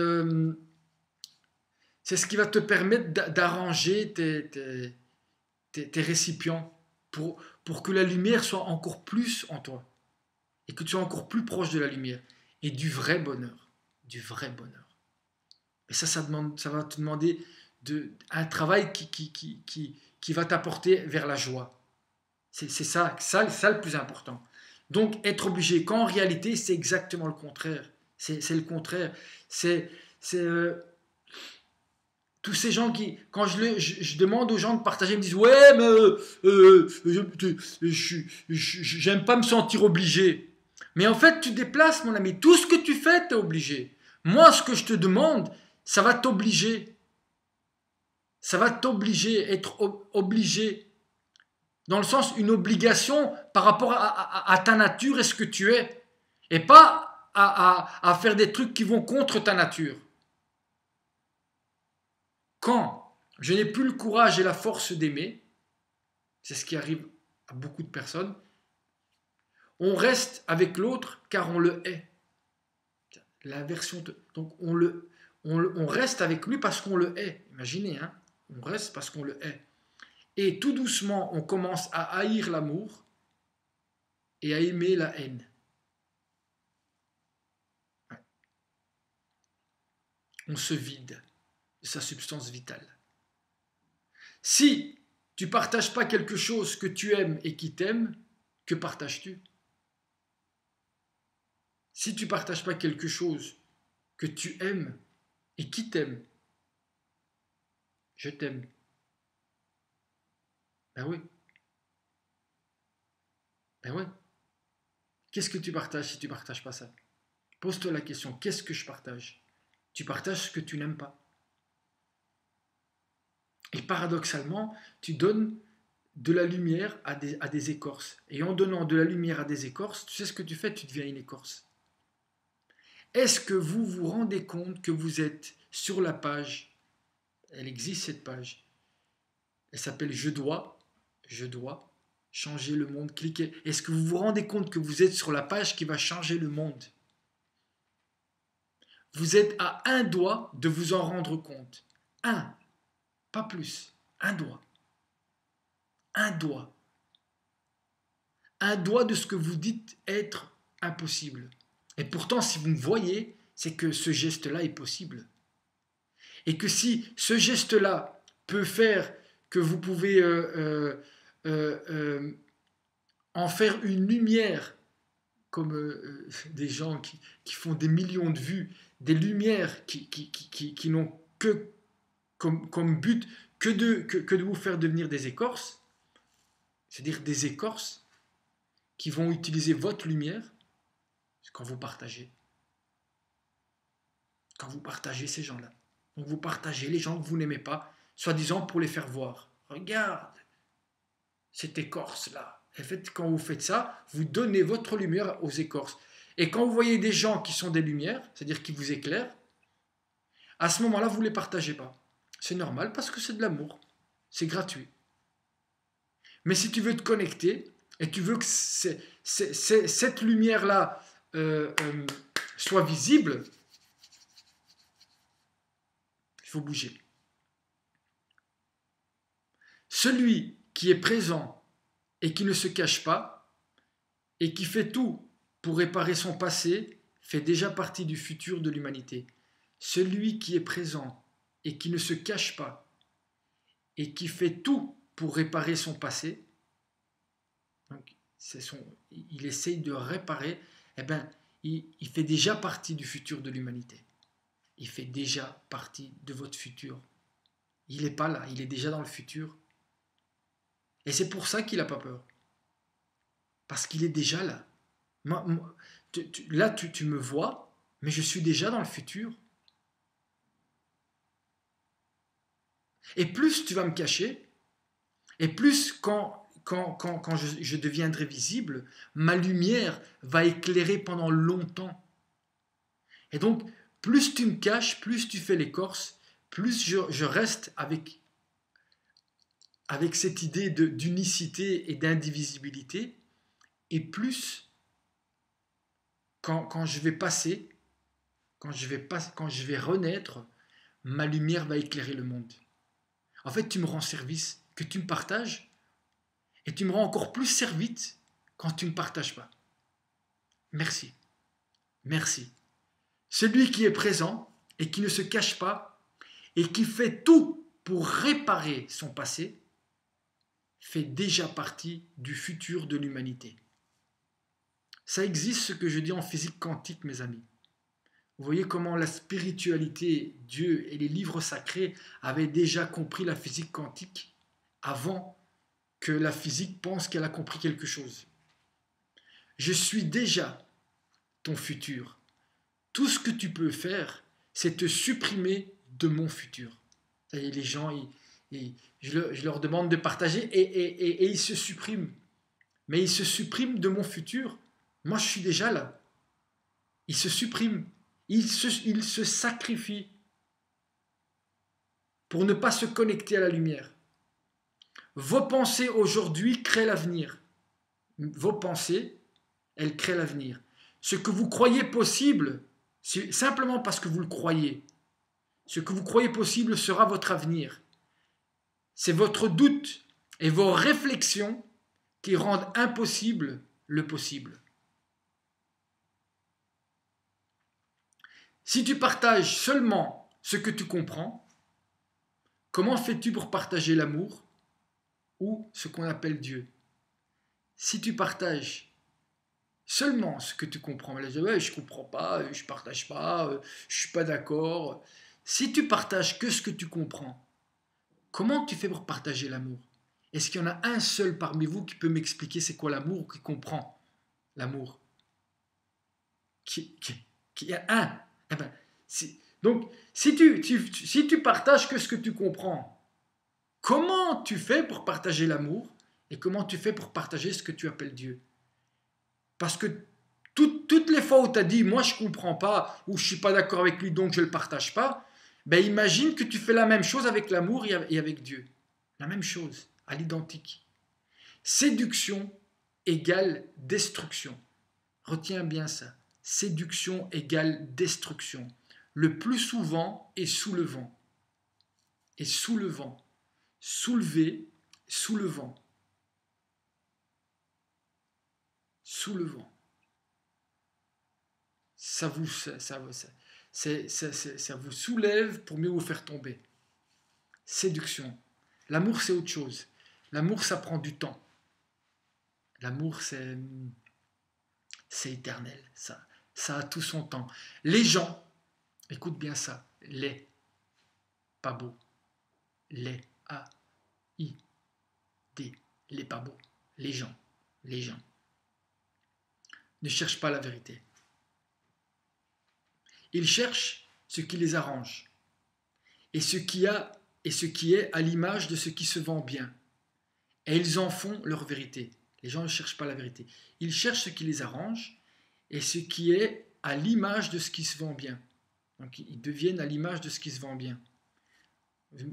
ce qui va te permettre d'arranger tes récipients pour que la lumière soit encore plus en toi. Et que tu sois encore plus proche de la lumière. Et du vrai bonheur. Du vrai bonheur. Et ça va te demander un travail qui va t'apporter vers la joie. C'est ça le plus important. Donc, être obligé, quand en réalité, c'est exactement le contraire. C'est le contraire. Tous ces gens qui, quand je demande aux gens de partager, ils me disent ouais, mais j'aime pas me sentir obligé. Mais en fait, tu déplaces, mon ami. Tout ce que tu fais, t'es obligé. Moi, ce que je te demande, ça va t'obliger. Ça va t'obliger, être obligé. Dans le sens, une obligation par rapport à ta nature et ce que tu es. Et pas à faire des trucs qui vont contre ta nature. Quand je n'ai plus le courage et la force d'aimer, c'est ce qui arrive à beaucoup de personnes, on reste avec l'autre car on le hait. Donc on reste avec lui parce qu'on le hait. Imaginez, hein, on reste parce qu'on le hait. Et tout doucement, on commence à haïr l'amour et à aimer la haine. Ouais. On se vide de sa substance vitale. Si tu ne partages pas quelque chose que tu aimes et qui t'aime, que partages-tu? Si tu ne partages pas quelque chose que tu aimes et qui t'aime, je t'aime. Ben oui, ben oui. Qu'est-ce que tu partages si tu ne partages pas ça? Pose-toi la question, qu'est-ce que je partage? Tu partages ce que tu n'aimes pas. Et paradoxalement, tu donnes de la lumière à des écorces. Et en donnant de la lumière à des écorces, tu sais ce que tu fais? Tu deviens une écorce. Est-ce que vous vous rendez compte que vous êtes sur la page? Elle existe cette page. Elle s'appelle je dois changer le monde. Cliquez. Est-ce que vous vous rendez compte que vous êtes sur la page qui va changer le monde? Vous êtes à un doigt de vous en rendre compte. Un, pas plus. Un doigt. Un doigt. Un doigt de ce que vous dites être impossible. Et pourtant, si vous me voyez, c'est que ce geste-là est possible. Et que si ce geste-là peut faire que vous pouvez en faire une lumière, comme des gens qui font des millions de vues, des lumières qui n'ont que comme but que de vous faire devenir des écorces, c'est-à-dire des écorces qui vont utiliser votre lumière quand vous partagez. Quand vous partagez ces gens-là. Donc vous partagez les gens que vous n'aimez pas, soi-disant pour les faire voir. Regarde cette écorce-là. En fait, quand vous faites ça, vous donnez votre lumière aux écorces. Et quand vous voyez des gens qui sont des lumières, c'est-à-dire qui vous éclairent, à ce moment-là, vous ne les partagez pas. C'est normal parce que c'est de l'amour. C'est gratuit. Mais si tu veux te connecter et tu veux que cette lumière-là soit visible, il faut bouger. Celui qui est présent et qui ne se cache pas et qui fait tout pour réparer son passé fait déjà partie du futur de l'humanité. Celui qui est présent et qui ne se cache pas et qui fait tout pour réparer son passé, donc il essaye de réparer, eh ben, il fait déjà partie du futur de l'humanité. Il fait déjà partie de votre futur. Il n'est pas là, il est déjà dans le futur. Et c'est pour ça qu'il n'a pas peur. Parce qu'il est déjà là. Là, tu me vois, mais je suis déjà dans le futur. Et plus tu vas me cacher, et plus quand je deviendrai visible, ma lumière va éclairer pendant longtemps. Et donc, plus tu me caches, plus tu fais l'écorce, plus je reste avec cette idée d'unicité et d'indivisibilité, et plus quand je vais passer, quand je vais renaître, ma lumière va éclairer le monde. En fait, tu me rends service, que tu me partages, et tu me rends encore plus service quand tu ne me partages pas. Merci. Merci. Celui qui est présent et qui ne se cache pas et qui fait tout pour réparer son passé fait déjà partie du futur de l'humanité. Ça existe ce que je dis en physique quantique, mes amis. Vous voyez comment la spiritualité, Dieu et les livres sacrés avaient déjà compris la physique quantique avant que la physique pense qu'elle a compris quelque chose. Je suis déjà ton futur. Tout ce que tu peux faire, c'est te supprimer de mon futur. Et les gens, je leur demande de partager et ils se suppriment. Mais ils se suppriment de mon futur. Moi, je suis déjà là. Ils se suppriment. Ils se sacrifient pour ne pas se connecter à la lumière. Vos pensées aujourd'hui créent l'avenir. Vos pensées, elles créent l'avenir. Ce que vous croyez possible, c'est simplement parce que vous le croyez. Ce que vous croyez possible sera votre avenir. C'est votre doute et vos réflexions qui rendent impossible le possible. Si tu partages seulement ce que tu comprends, comment fais-tu pour partager l'amour ou ce qu'on appelle Dieu? Si tu partages Seulement ce que tu comprends. Mais là, je dis, ouais, je comprends pas, je partage pas, je suis pas d'accord. Si tu partages que ce que tu comprends, comment tu fais pour partager l'amour? Est-ce qu'il y en a un seul parmi vous qui peut m'expliquer c'est quoi l'amour ou qui comprend l'amour? Qui y a un. Eh ben, donc, si tu partages que ce que tu comprends, comment tu fais pour partager l'amour et comment tu fais pour partager ce que tu appelles Dieu? Parce que toutes les fois où tu as dit moi je comprends pas ou je suis pas d'accord avec lui donc je le partage pas, ben imagine que tu fais la même chose avec l'amour et avec Dieu. La même chose, à l'identique. Séduction égale destruction. Retiens bien ça. Séduction égale destruction. Le plus souvent est sous le vent. Et sous le vent. Soulever, sous le vent. Sous le vent. Ça vous soulève pour mieux vous faire tomber. Séduction. L'amour, c'est autre chose. L'amour, ça prend du temps. L'amour, c'est éternel. Ça a tout son temps. Les gens, écoute bien ça, les, pas beau, les, A-I-D, les pas beaux, les gens, ne cherchent pas la vérité. Ils cherchent ce qui les arrange et ce qui est à l'image de ce qui se vend bien. Et ils en font leur vérité. Les gens ne cherchent pas la vérité. Ils cherchent ce qui les arrange et ce qui est à l'image de ce qui se vend bien. Donc ils deviennent à l'image de ce qui se vend bien.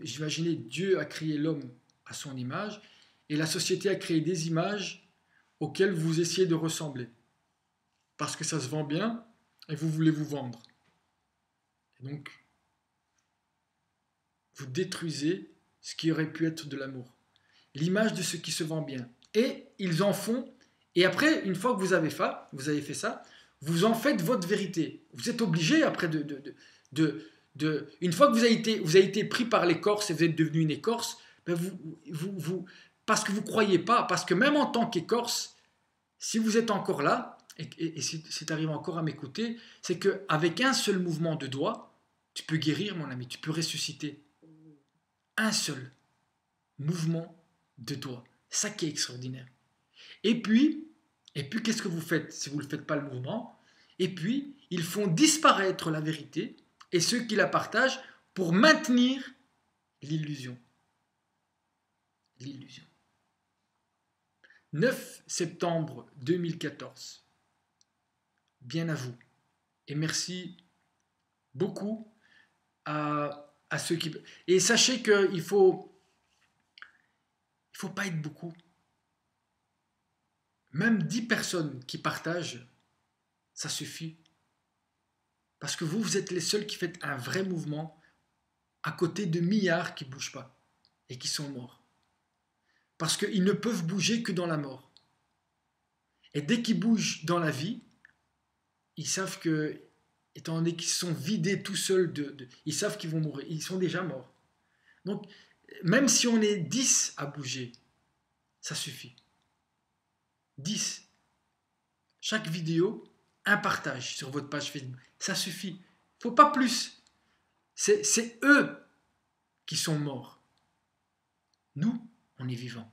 J'imaginais, Dieu a créé l'homme à son image et la société a créé des images auxquelles vous essayez de ressembler. Parce que ça se vend bien et vous voulez vous vendre. Et donc, vous détruisez ce qui aurait pu être de l'amour. L'image de ce qui se vend bien. Et ils en font. Et après, une fois que vous avez fait ça, vous en faites votre vérité. Vous êtes obligé après une fois que vous avez été pris par l'écorce et vous êtes devenu une écorce, ben parce que vous ne croyez pas, parce que même en tant qu'écorce, si vous êtes encore là, et si tu arrives encore à m'écouter, c'est qu'avec un seul mouvement de doigt, tu peux guérir, mon ami, tu peux ressusciter. Un seul mouvement de doigt. Ça qui est extraordinaire. Et puis qu'est-ce que vous faites si vous ne faites pas le mouvement? Et puis, ils font disparaître la vérité et ceux qui la partagent pour maintenir l'illusion. L'illusion. 9 septembre 2014. Bien à vous. Et merci beaucoup à ceux qui... Et sachez qu'il faut pas être beaucoup. Même 10 personnes qui partagent, ça suffit. Parce que vous êtes les seuls qui faites un vrai mouvement à côté de milliards qui ne bougent pas et qui sont morts. Parce qu'ils ne peuvent bouger que dans la mort. Et dès qu'ils bougent dans la vie, ils savent que, étant donné qu'ils sont vidés tout seuls, ils savent qu'ils vont mourir. Ils sont déjà morts. Donc, même si on est 10 à bouger, ça suffit. 10. Chaque vidéo, un partage sur votre page Facebook. Ça suffit. Il ne faut pas plus. C'est eux qui sont morts. Nous, on est vivants.